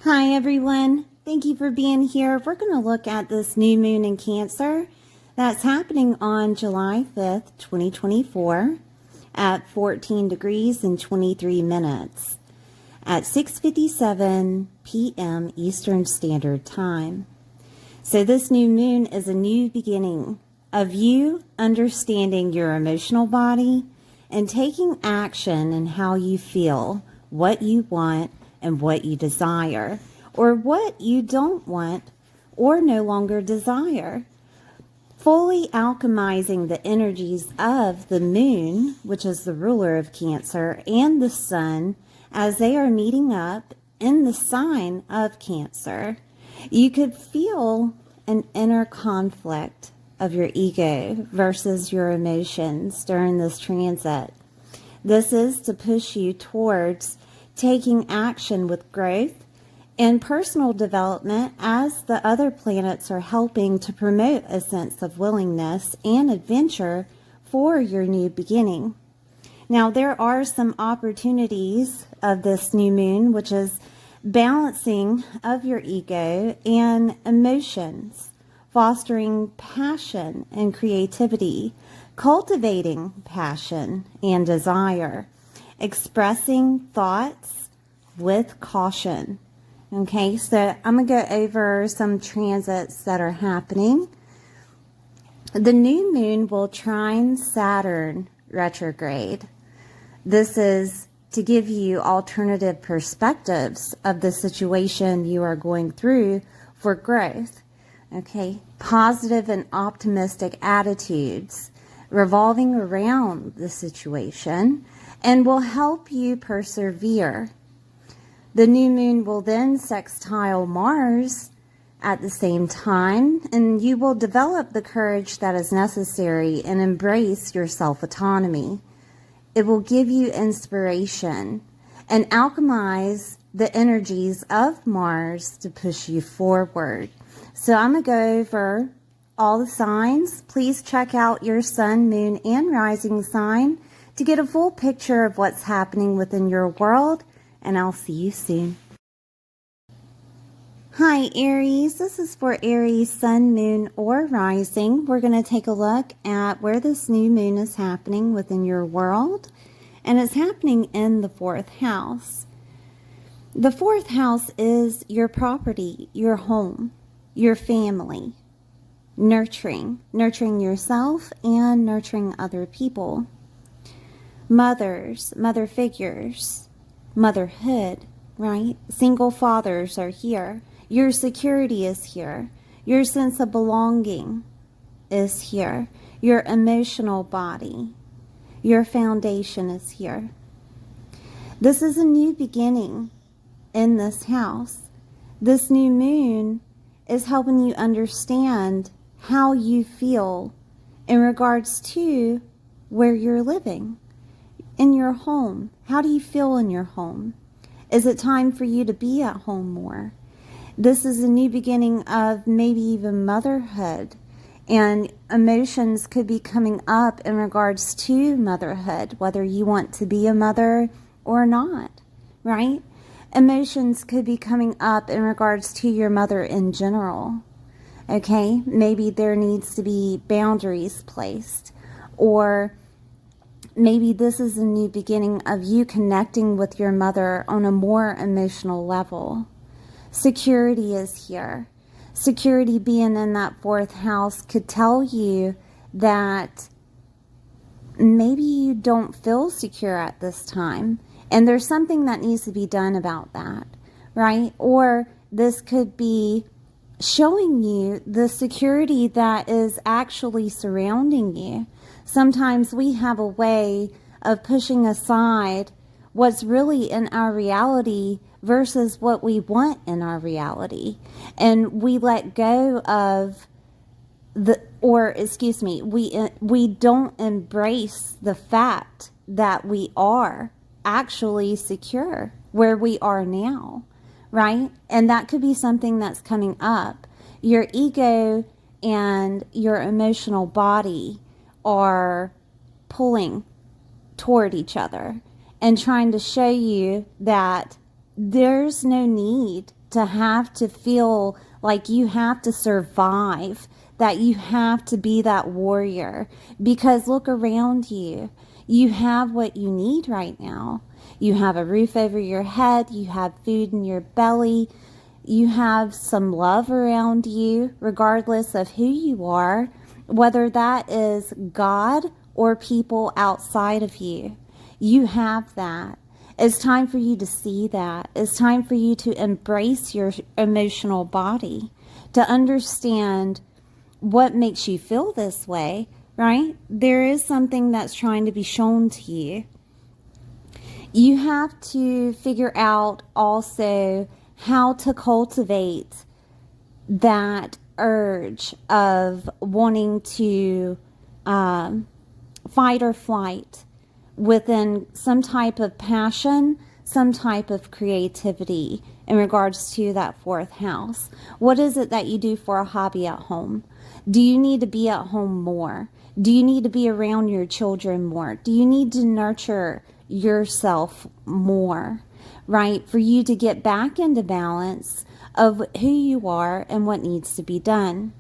Hi everyone, thank you for being here. We're going to look at this new moon in Cancer that's happening on July 5th, 2024 at 14 degrees and 23 minutes at 6:57 p.m. Eastern Standard Time. So this new moon is a new beginning of you understanding your emotional body and taking action in how you feel, what you want, and what you desire, or what you don't want or no longer desire. Fully alchemizing the energies of the moon, which is the ruler of Cancer, and the sun as they are meeting up in the sign of Cancer. You could feel an inner conflict of your ego versus your emotions during this transit. This is to push you towards taking action with growth and personal development, as the other planets are helping to promote a sense of willingness and adventure for your new beginning. Now, there are some opportunities of this new moon, which is balancing of your ego and emotions, fostering passion and creativity, cultivating passion and desire, expressing thoughts with caution. Okay, so I'm going to go over some transits that are happening. The new moon will trine Saturn retrograde. This is to give you alternative perspectives of the situation you are going through for growth. Okay, positive and optimistic attitudes revolving around the situation and will help you persevere. The new moon will then sextile Mars at the same time, and you will develop the courage that is necessary and embrace your self-autonomy. It will give you inspiration and alchemize the energies of Mars to push you forward. So I'm going to go over all the signs. Please check out your sun, moon, and rising sign to get a full picture of what's happening within your world, and I'll see you soon. Hi Aries, this is for Aries, sun, moon, or rising. We're going to take a look at where this new moon is happening within your world, and it's happening in the 4th house. The 4th house is your property, your home, your family, nurturing yourself and nurturing other people. Mothers, mother figures, motherhood, right? Single fathers are here. Your security is here. Your sense of belonging is here. Your emotional body, your foundation is here. This is a new beginning in this house. This new moon is helping you understand how you feel in regards to where you're living. In your home, how do you feel in your home? Is it time for you to be at home more? This is a new beginning of maybe even motherhood, and emotions could be coming up in regards to motherhood, whether you want to be a mother or not, right? Emotions could be coming up in regards to your mother in general, okay? Maybe there needs to be boundaries placed, or maybe this is a new beginning of you connecting with your mother on a more emotional level. Security is here. Security being in that 4th house could tell you that maybe you don't feel secure at this time, and there's something that needs to be done about that, right? Or this could be showing you the security that is actually surrounding you. Sometimes we have a way of pushing aside what's really in our reality versus what we want in our reality. And we let go of we don't embrace the fact that we are actually secure where we are now, right? And that could be something that's coming up. Your ego and your emotional body are pulling toward each other and trying to show you that there's no need to to have to feel like you have to survive, that you have to be that warrior. Because look around you. You have what you need right now. You have a roof over your head. You have food in your belly. You have some love around you, regardless of who you are, whether that is God or people outside of you. You have that. It's time for you to see that. It's time for you to embrace your emotional body, to understand what makes you feel this way, right? There is something that's trying to be shown to you. You have to figure out also how to cultivate that urge of wanting to fight or flight within some type of passion, some type of creativity in regards to that fourth house. What is it that you do for a hobby at home? Do you need to be at home more? Do you need to be around your children more? Do you need to nurture yourself more, right? For you to get back into balance of who you are and what needs to be done.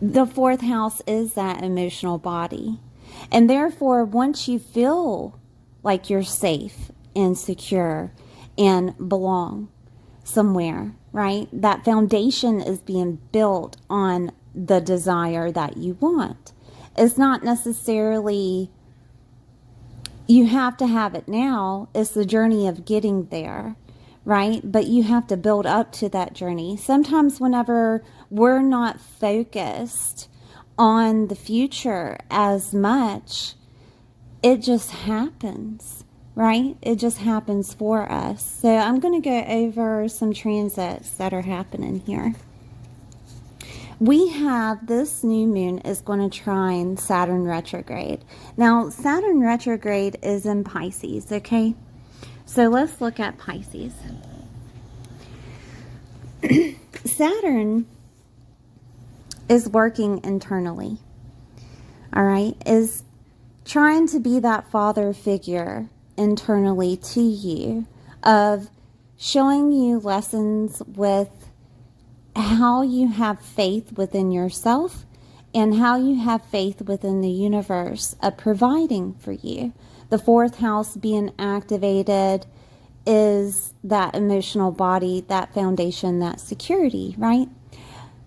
The fourth house is that emotional body. And therefore, once you feel like you're safe and secure and belong somewhere, right? That foundation is being built on the desire that you want. It's not necessarily you have to have it now. It's the journey of getting there, right? But you have to build up to that journey. Sometimes whenever we're not focused on the future as much, it just happens, right? It just happens for us. So I'm going to go over some transits that are happening here. We have this new moon is going to trine Saturn retrograde. Now, Saturn retrograde is in Pisces, okay? So let's look at Pisces. Saturn is working internally, all right? Is trying to be that father figure internally to you, of showing you lessons with how you have faith within yourself and how you have faith within the universe of providing for you. The fourth house being activated is that emotional body, that foundation, that security, right?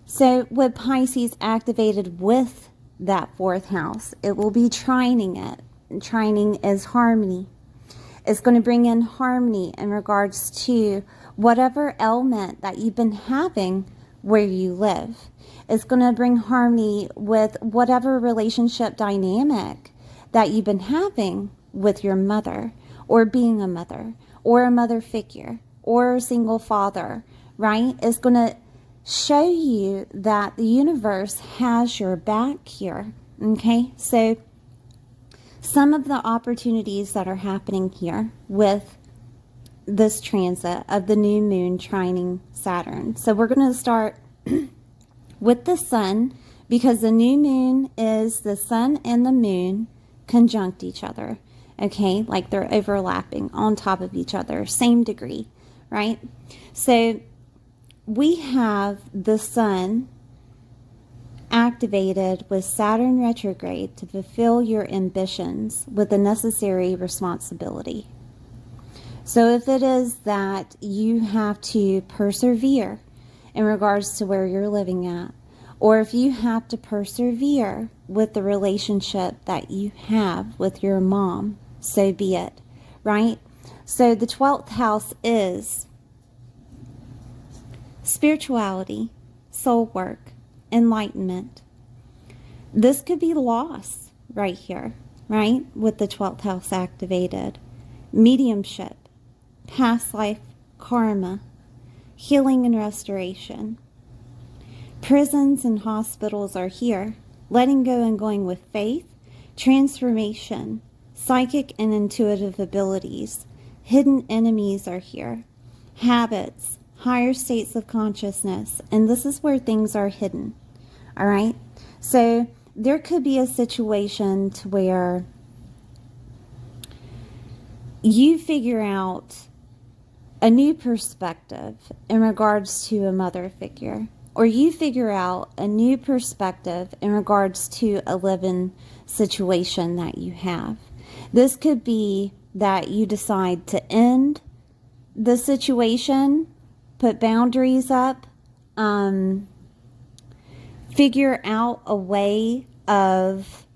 So with Pisces activated with that fourth house, it will be trining it. And trining is harmony. It's going to bring in harmony in regards to whatever element that you've been having where you live. It's going to bring harmony with whatever relationship dynamic that you've been having with your mother, or being a mother, or a mother figure, or a single father, right? It's going to show you that the universe has your back here, okay? So some of the opportunities that are happening here with this transit of the new moon trining Saturn. So we're going to start with the sun, because the new moon is the sun and the moon conjunct each other, okay? Like they're overlapping on top of each other, same degree, right? So we have the sun activated with Saturn retrograde to fulfill your ambitions with the necessary responsibility. So if it is that you have to persevere in regards to where you're living at, or if you have to persevere with the relationship that you have with your mom, so be it, right? So the 12th house is spirituality, soul work, enlightenment. This could be loss right here, right? With the 12th house activated. Mediumship, past life karma, healing and restoration. Prisons and hospitals are here. Letting go and going with faith, transformation, psychic and intuitive abilities. Hidden enemies are here. Habits, higher states of consciousness, and this is where things are hidden, all right? So there could be a situation to where you figure out, a new perspective in regards to a mother figure, or you figure out a new perspective in regards to a living situation that you have. This could be that you decide to end the situation, put boundaries up, figure out a way of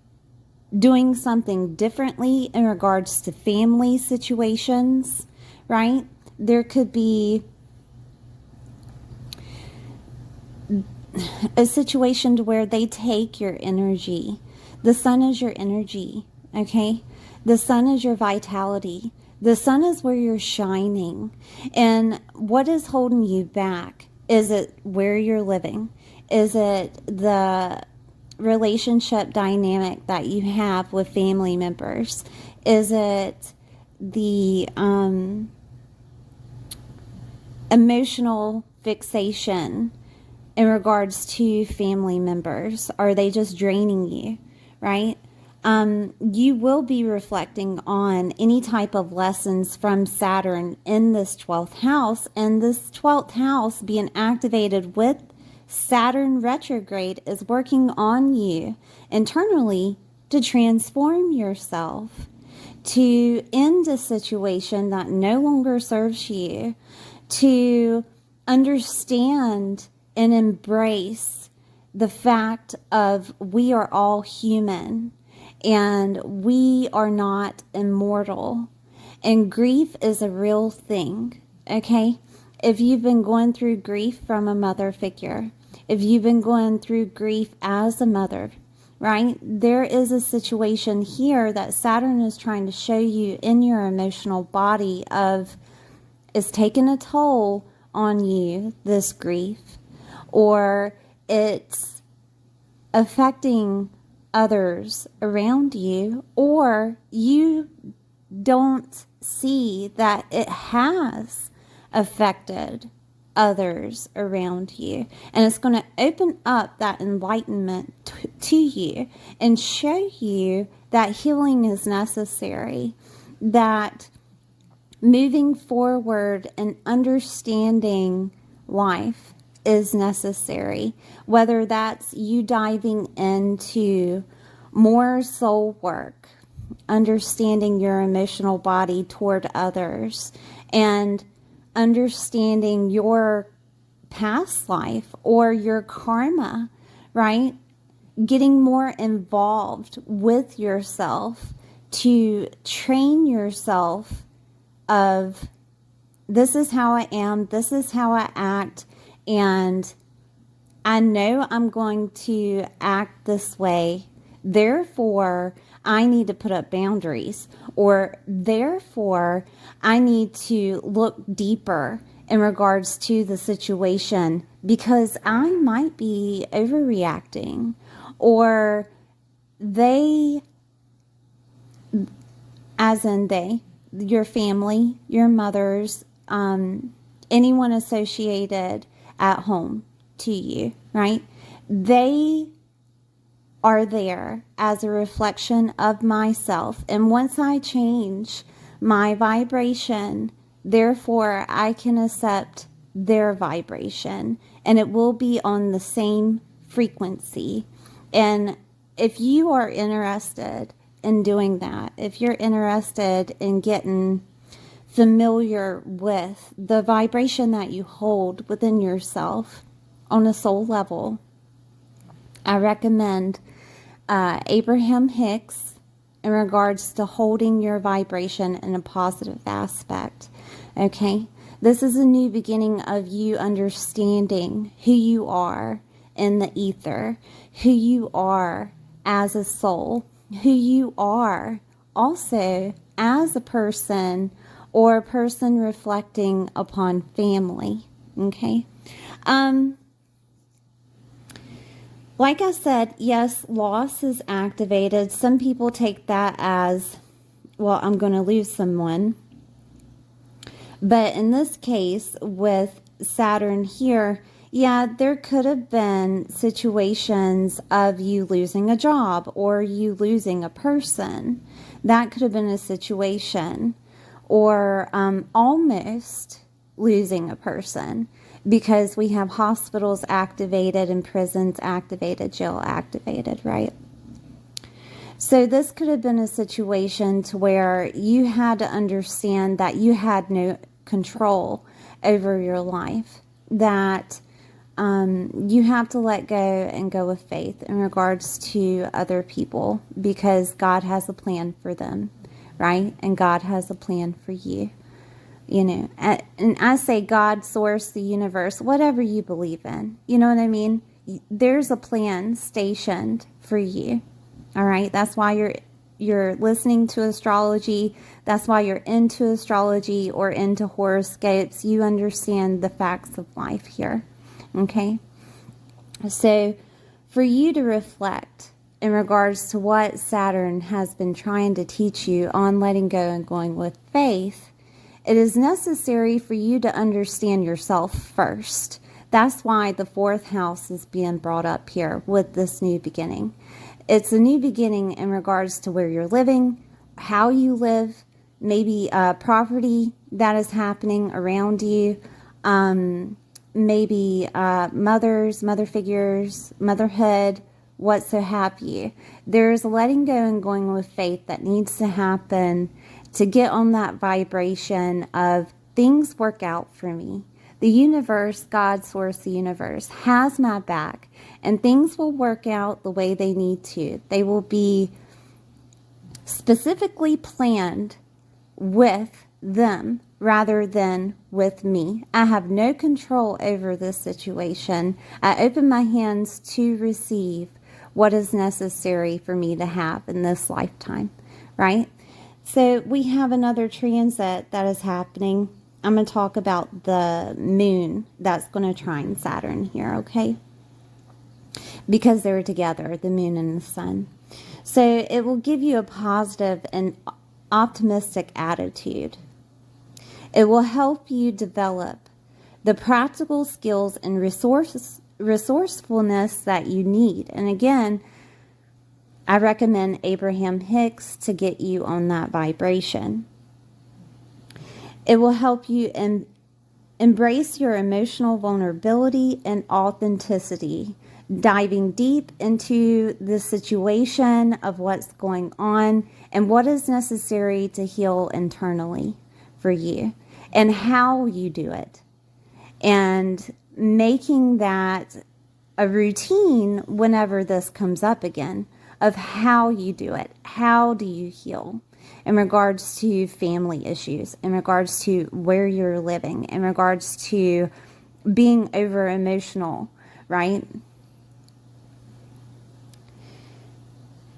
doing something differently in regards to family situations, right? There could be a situation to where they take your energy. The sun is your energy, okay? The sun is your vitality. The sun is where you're shining. And what is holding you back? Is it where you're living? Is it the relationship dynamic that you have with family members? Is it the emotional fixation in regards to family members? Are they just draining you, right? You will be reflecting on any type of lessons from Saturn in this 12th house, and this 12th house being activated with Saturn retrograde is working on you internally to transform yourself, to end a situation that no longer serves you, to understand and embrace the fact of we are all human and we are not immortal, and grief is a real thing, okay? If you've been going through grief from a mother figure, if you've been going through grief as a mother, right? There is a situation here that Saturn is trying to show you in your emotional body of it's taking a toll on you, this grief, or it's affecting others around you, or you don't see that it has affected others around you. And it's going to open up that enlightenment to you and show you that healing is necessary, that moving forward and understanding life is necessary, whether that's you diving into more soul work, understanding your emotional body toward others, and understanding your past life or your karma, right? Getting more involved with yourself to train yourself of this is how I am, this is how I act, and I know I'm going to act this way, therefore I need to put up boundaries, or therefore I need to look deeper in regards to the situation because I might be overreacting, or they, as in they, your family, your mothers, anyone associated at home to you, right? They are there as a reflection of myself. And once I change my vibration, therefore I can accept their vibration, and it will be on the same frequency. And if you are interested in doing that, if you're interested in getting familiar with the vibration that you hold within yourself on a soul level, I recommend Abraham Hicks in regards to holding your vibration in a positive aspect. Okay, this is a new beginning of you understanding who you are in the ether, who you are as a soul, who you are also as a person, or a person reflecting upon family. Okay. Like I said, yes, loss is activated. Some people take that as, well, I'm going to lose someone. But in this case, with Saturn here, yeah, there could have been situations of you losing a job or you losing a person. That could have been a situation. Or almost losing a person, because we have hospitals activated and prisons activated, jail activated, right? So this could have been a situation to where you had to understand that you had no control over your life, that you have to let go and go with faith in regards to other people, because God has a plan for them, right? And God has a plan for you. You know, and I say God, source, the universe, whatever you believe in. You know what I mean? There's a plan stationed for you. All right? That's why you're listening to astrology. That's why you're into astrology or into horoscopes. You understand the facts of life here. Okay? So, for you to reflect in regards to what Saturn has been trying to teach you on letting go and going with faith, it is necessary for you to understand yourself first. That's why the 4th house is being brought up here with this new beginning. It's a new beginning in regards to where you're living, how you live, maybe property that is happening around you, maybe mother figures, motherhood, what so have you. There's letting go and going with faith that needs to happen to get on that vibration of things work out for me. The universe, God, source, the universe, has my back, and things will work out the way they need to. They will be specifically planned with them rather than with me. I have no control over this situation. I open my hands to receive what is necessary for me to have in this lifetime, right? So we have another transit that is happening. I'm going to talk about the moon that's going to trine Saturn here, okay? Because they're together, the moon and the sun. So it will give you a positive and optimistic attitude. It will help you develop the practical skills and resourcefulness that you need. And again, I recommend Abraham Hicks to get you on that vibration. It will help you embrace your emotional vulnerability and authenticity, diving deep into the situation of what's going on and what is necessary to heal internally for you and how you do it. And making that a routine whenever this comes up again, of how you do it. How do you heal in regards to family issues, in regards to where you're living, in regards to being over emotional, right?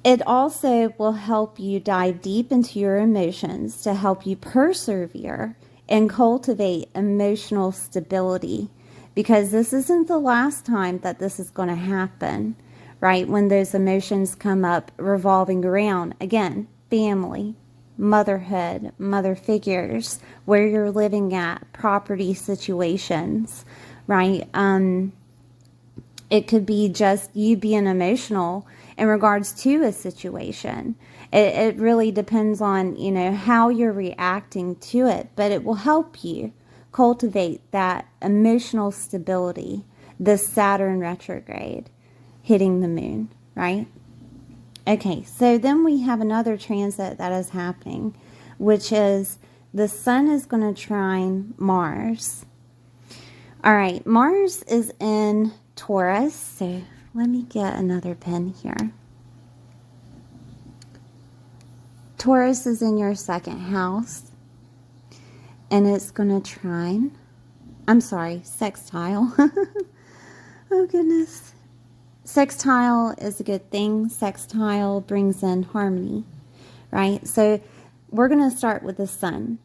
It also will help you dive deep into your emotions to help you persevere and cultivate emotional stability, because this isn't the last time that this is going to happen. Right? When those emotions come up revolving around, again, family, motherhood, mother figures, where you're living at, property situations, right? It could be just you being emotional in regards to a situation. It really depends on, you know, how you're reacting to it, but it will help you cultivate that emotional stability, this Saturn retrograde hitting the moon, right? Okay, so then we have another transit that is happening, which is the sun is going to trine Mars. All right, Mars is in Taurus, so let me get another pen here. Taurus is in your 2nd house, and it's going to trine, sextile. Oh, goodness. Sextile is a good thing. Sextile brings in harmony, right? So we're going to start with the sun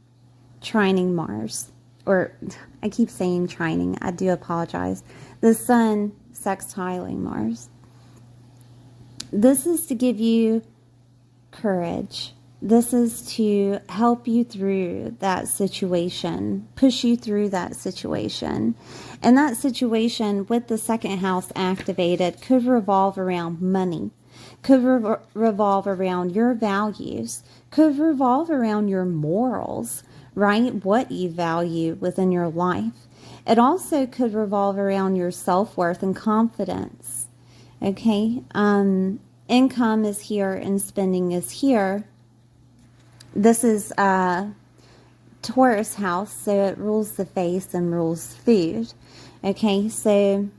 trining Mars. Or I keep saying trining. I do apologize. The sun sextiling Mars. This is to give you courage. This is to help you through that situation, push you through that situation. And that situation with the 2nd house activated could revolve around money, could revolve around your values, could revolve around your morals, right? What you value within your life. It also could revolve around your self-worth and confidence. Okay? Income is here and spending is here. This is Taurus house, so it rules the face and rules food. Okay, so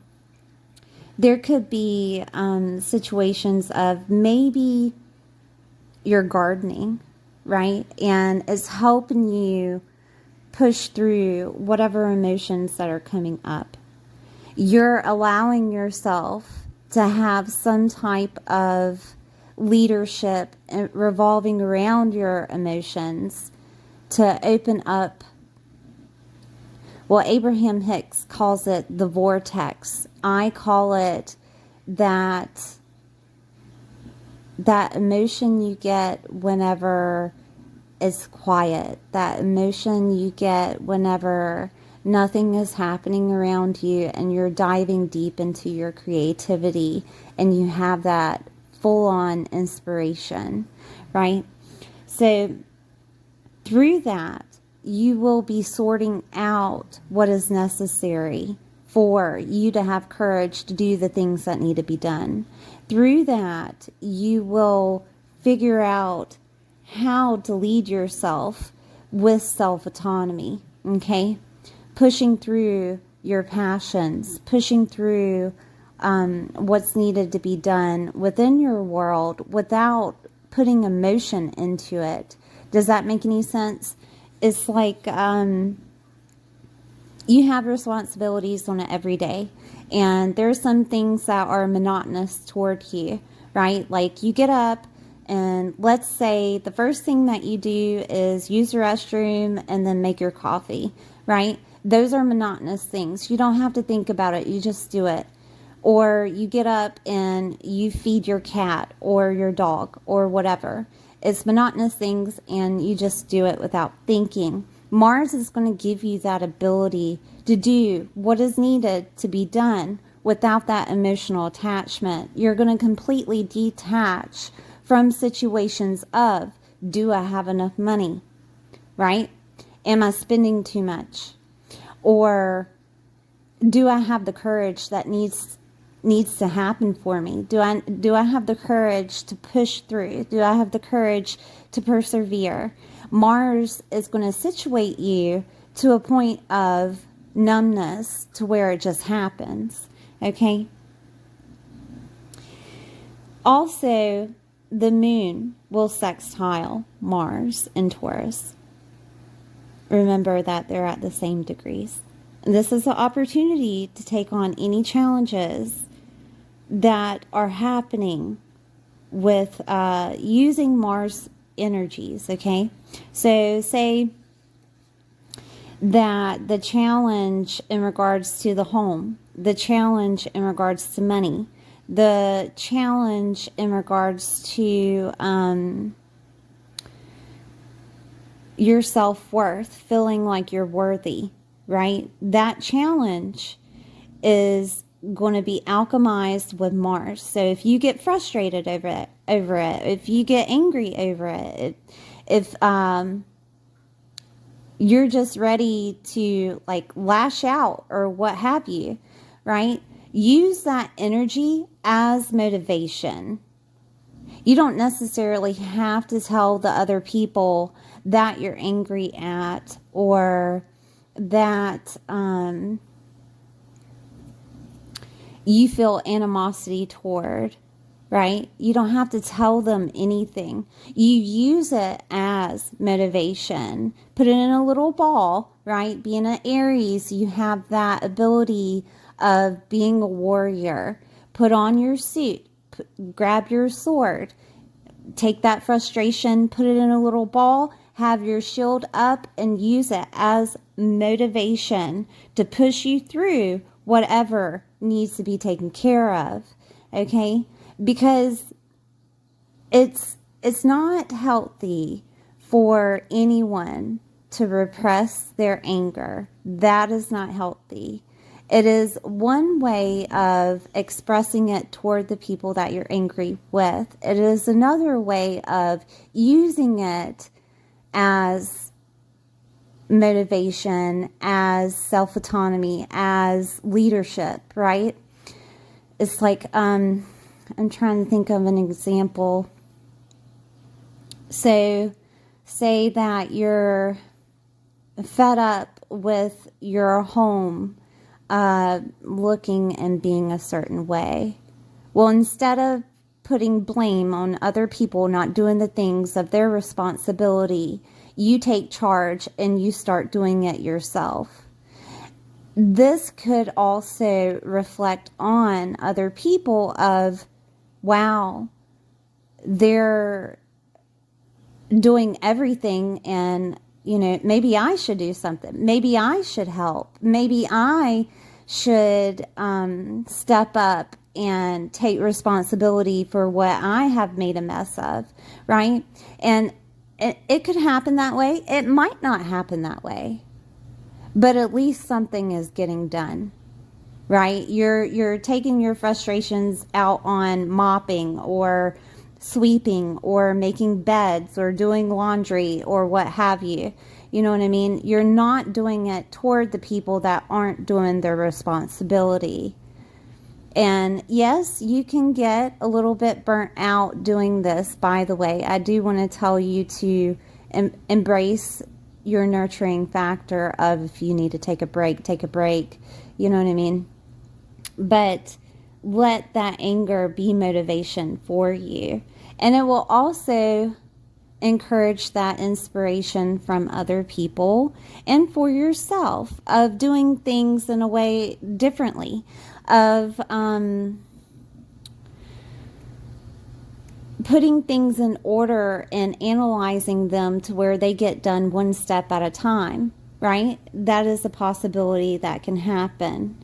there could be situations of maybe you're gardening, right? And it's helping you push through whatever emotions that are coming up. You're allowing yourself to have some type of leadership revolving around your emotions to open up. Well, Abraham Hicks calls it the vortex. I call it that emotion you get whenever it's quiet, that emotion you get whenever nothing is happening around you and you're diving deep into your creativity and you have that full-on inspiration, right? So through that, you will be sorting out what is necessary for you to have courage to do the things that need to be done. Through that, you will figure out how to lead yourself with self-autonomy, okay? Pushing through your passions, pushing through what's needed to be done within your world without putting emotion into it. Does that make any sense? It's like you have responsibilities on it every day, and there's some things that are monotonous toward you, right? Like you get up, and let's say the first thing that you do is use the restroom and then make your coffee, right? Those are monotonous things. You don't have to think about it. You just do it. Or you get up and you feed your cat or your dog or whatever. It's monotonous things and you just do it without thinking. Mars is going to give you that ability to do what is needed to be done without that emotional attachment. You're going to completely detach from situations of, do I have enough money, right? Am I spending too much? Or do I have the courage that needs to happen for me? Do I have the courage to push through? Do I have the courage to persevere? Mars is going to situate you to a point of numbness to where it just happens, okay? Also, the moon will sextile Mars in Taurus. Remember that they're at the same degrees. This is the opportunity to take on any challenges that are happening with using Mars energies, okay? So say that the challenge in regards to the home, the challenge in regards to money, the challenge in regards to your self-worth, feeling like you're worthy, right? That challenge is going to be alchemized with Mars. So if you get frustrated over it, if you get angry over it, if you're just ready to like lash out or what have you, right? Use that energy as motivation. You don't necessarily have to tell the other people that you're angry at or that you feel animosity toward, right? You don't have to tell them anything. You use it as motivation. Put it in a little ball, right? Being an Aries, you have that ability of being a warrior. Put on your suit, grab your sword, take that frustration, put it in a little ball, have your shield up, and use it as motivation to push you through whatever needs to be taken care of, okay? Because it's not healthy for anyone to repress their anger. That is not healthy. It is one way of expressing it toward the people that you're angry with. It is another way of using it as motivation, as self-autonomy, as leadership, right? It's like, I'm trying to think of an example. So say that you're fed up with your home looking and being a certain way. Well, instead of putting blame on other people not doing the things of their responsibility, you take charge and you start doing it yourself. This could also reflect on other people of, wow, they're doing everything, and maybe I should do something. Maybe I should help. Maybe I should step up and take responsibility for what I have made a mess of, right? And it could happen that way. It might not happen that way, but at least something is getting done, right? You're taking your frustrations out on mopping or sweeping or making beds or doing laundry or what have you. You know what I mean? You're not doing it toward the people that aren't doing their responsibility. And yes, you can get a little bit burnt out doing this. By the way, I do want to tell you to embrace your nurturing factor of, if you need to take a break, take a break. You know what I mean? But let that anger be motivation for you. And it will also encourage that inspiration from other people and for yourself of doing things in a way differently, of putting things in order and analyzing them to where they get done one step at a time, right? That is a possibility that can happen.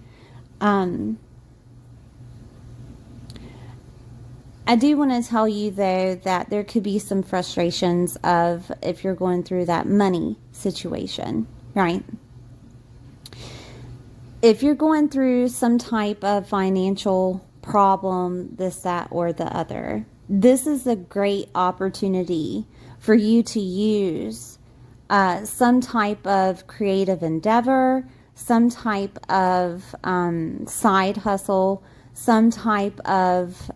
I do want to tell you, though, that there could be some frustrations of if you're going through that money situation, right? If you're going through some type of financial problem, this, that, or the other, this is a great opportunity for you to use some type of creative endeavor, some type of side hustle, some type of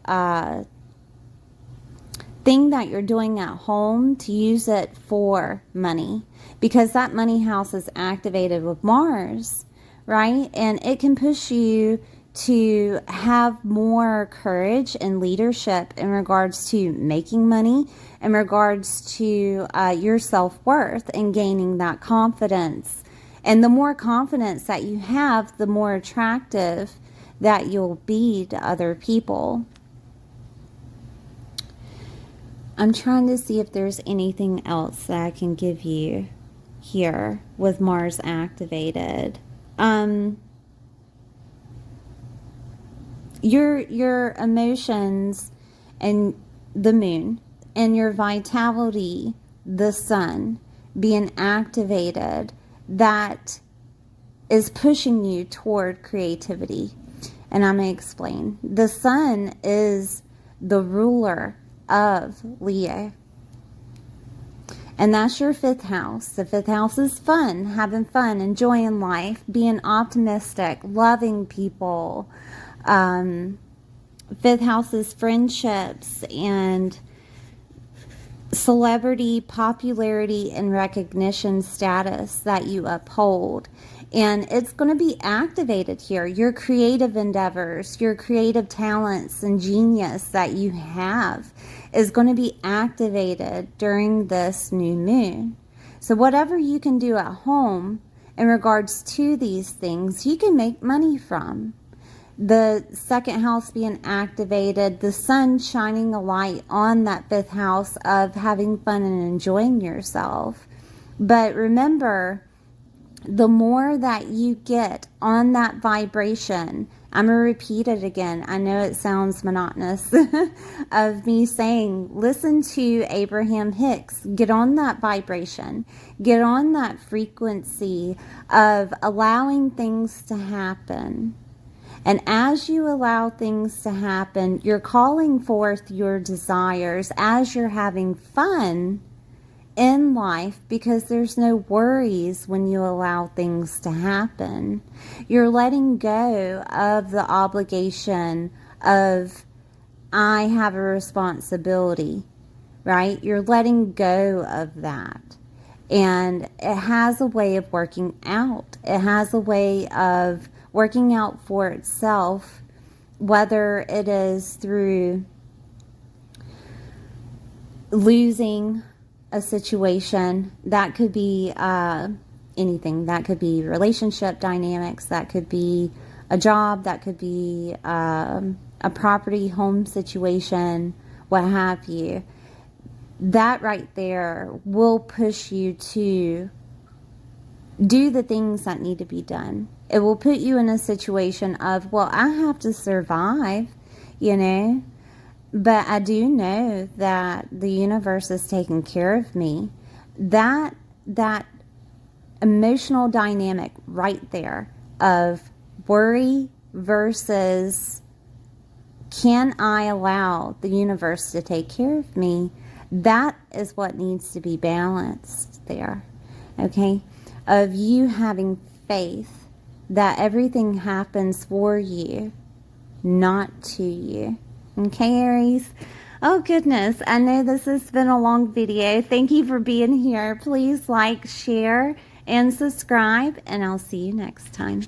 thing that you're doing at home to use it for money, because that money house is activated with Mars, right? And it can push you to have more courage and leadership in regards to making money, in regards to your self-worth and gaining that confidence. And the more confidence that you have, the more attractive that you'll be to other people. I'm trying to see if there's anything else that I can give you here with Mars activated. Your emotions and the moon, and your vitality, the sun, being activated, that is pushing you toward creativity. And I'm going to explain. The sun is the ruler of Leo. And that's your fifth house. The fifth house is fun, having fun, enjoying life, being optimistic, loving people. Fifth house is friendships and celebrity, popularity, and recognition status that you uphold. And it's going to be activated here. Your creative endeavors, your creative talents and genius that you have is going to be activated during this new moon. So whatever you can do at home in regards to these things, you can make money from. The second house being activated, the sun shining a light on that fifth house of having fun and enjoying yourself. But remember, the more that you get on that vibration, I'm going to repeat it again. I know it sounds monotonous of me saying, listen to Abraham Hicks. Get on that vibration. Get on that frequency of allowing things to happen. And as you allow things to happen, you're calling forth your desires. As you're having fun, in life because there's no worries when you allow things to happen. You're letting go of the obligation of, I have a responsibility, right? You're letting go of that. And it has a way of working out. It has a way of working out for itself, whether it is through losing a situation. That could be anything. That could be relationship dynamics. That could be a job. That could be a property, home situation, what have you. That right there will push you to do the things that need to be done. It will put you in a situation of, well, I have to survive, you know, but I do know that the universe is taking care of me. That emotional dynamic right there of worry versus, can I allow the universe to take care of me? That is what needs to be balanced there, okay? Of you having faith that everything happens for you, not to you. Okay, Aries? Oh, goodness. I know this has been a long video. Thank you for being here. Please like, share, and subscribe, and I'll see you next time.